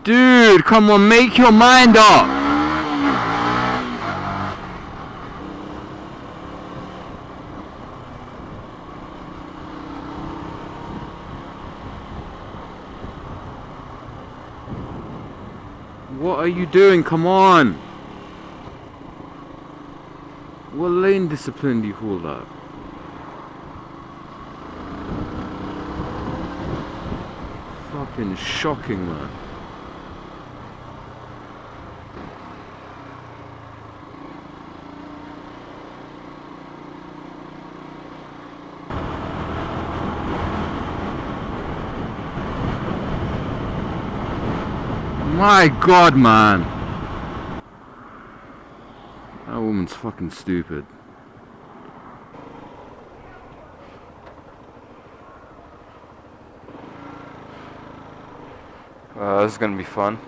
Dude, come on, make your mind up! What are you doing? Come on! What lane discipline do you call that? Fucking shocking, man. My God, man. That woman's fucking stupid. This is gonna be fun.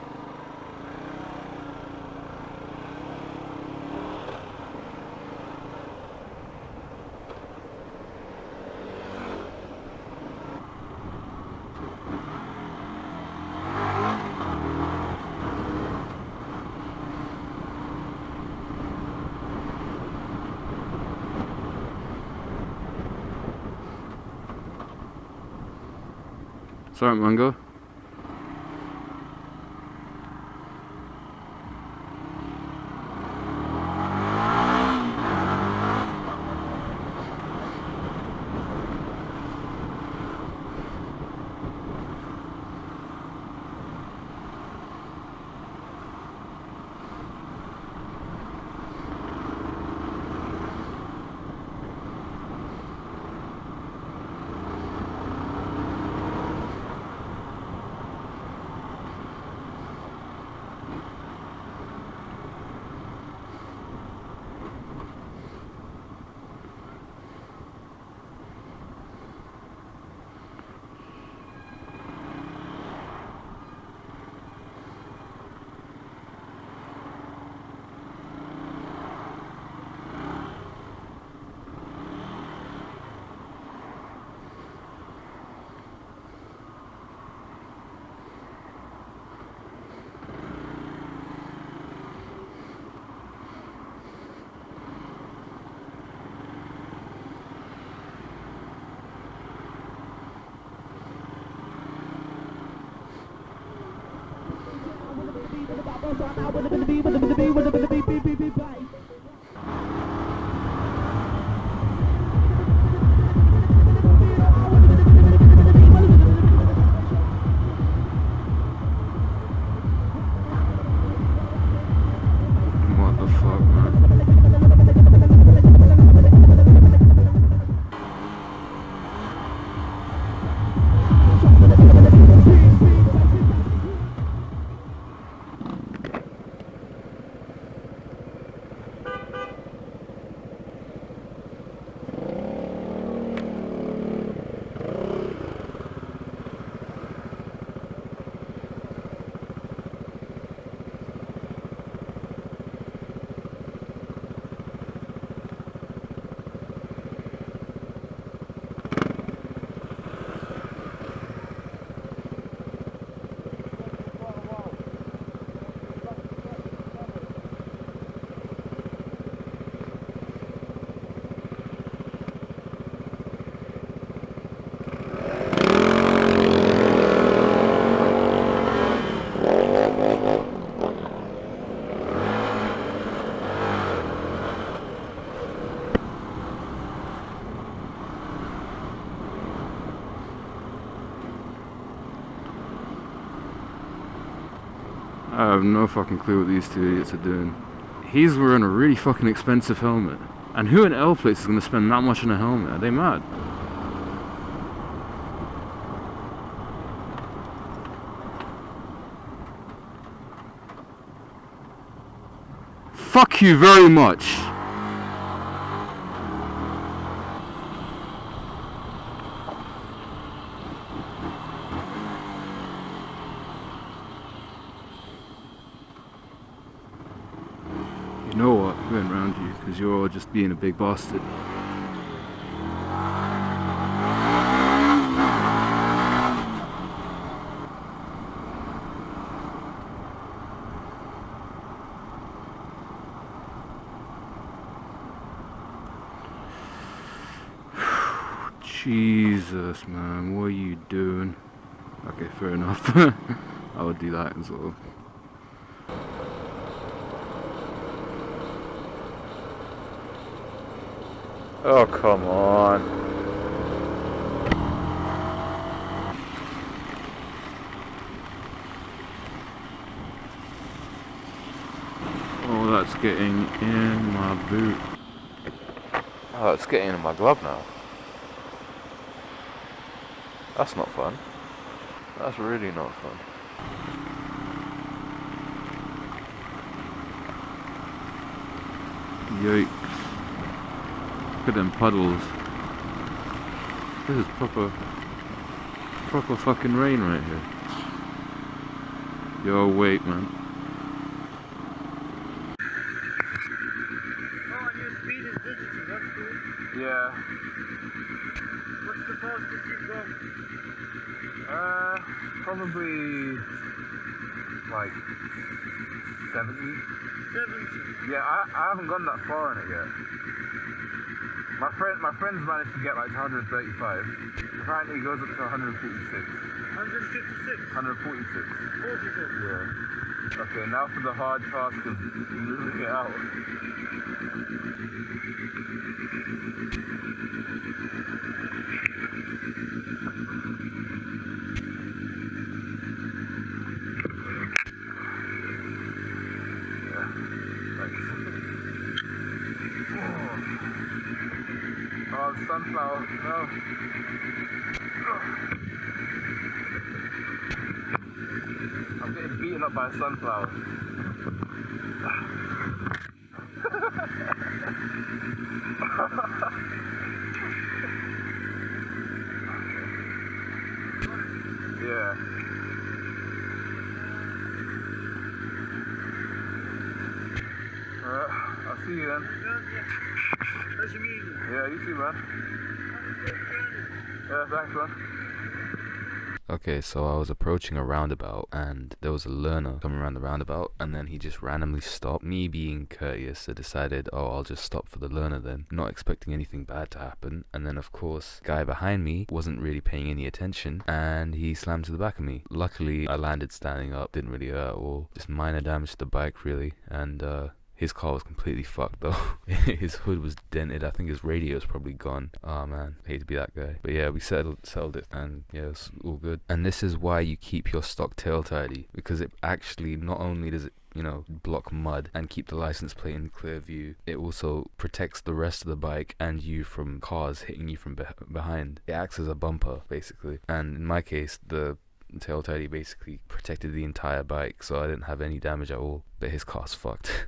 Sorry, Mango. I have no fucking clue what these two idiots are doing. He's wearing a really fucking expensive helmet. And who in L place is going to spend that much on a helmet? Are they mad? Fuck you very much. You know what? I'm going around you because you're all just being a big bastard. Jesus, man, what are you doing? Okay, fair enough. I would do that as well. Oh, come on. Oh, that's getting in my boot. Oh, it's getting in my glove now. That's not fun. That's really not fun. Yikes. Look at them puddles. This is proper fucking rain right here. Yo, wait, man. Oh, and your speed is digital, that's cool. Yeah. What's the fastest you've gone? Probably like 70. 70? Yeah, I haven't gone that far in it yet. My friends managed to get like to 135. Apparently it goes up to 146. 156? 146. 46? Yeah. Okay, now for the hard task of moving it out. Oh, sunflower, no. I'm getting beaten up by a sunflower. Yeah. I'll see you then. Nice to meet you. Yeah, you too, man. Yeah, thanks, man. Okay, so I was approaching a roundabout and there was a learner coming around the roundabout, and then he just randomly stopped. Me being courteous, I decided, oh, I'll just stop for the learner then, not expecting anything bad to happen. And then of course, the guy behind me wasn't really paying any attention and he slammed to the back of me. Luckily, I landed standing up, didn't really hurt at all, just minor damage to the bike really, and his car was completely fucked though. His hood was dented. I think his radio's probably gone. Oh man, I hate to be that guy. But yeah, we settled it, and yeah, it's all good. And this is why you keep your stock tail tidy, because it actually, not only does it, you know, block mud and keep the license plate in clear view, it also protects the rest of the bike and you from cars hitting you from behind. It acts as a bumper basically, and in my case, the tail tidy basically protected the entire bike, so I didn't have any damage at all. But his car's fucked.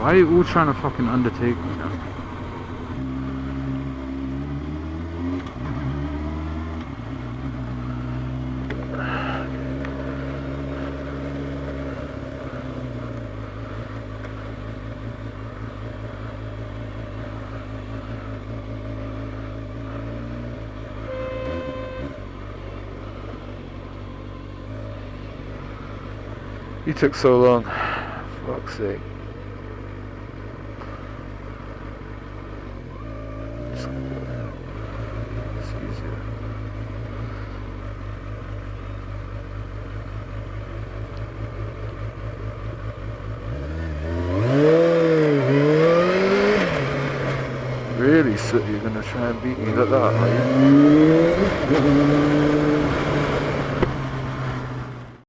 Why are you all trying to fucking undertake me now? You took so long. Fuck's sake. Really, so you're gonna try and beat me like that, are you?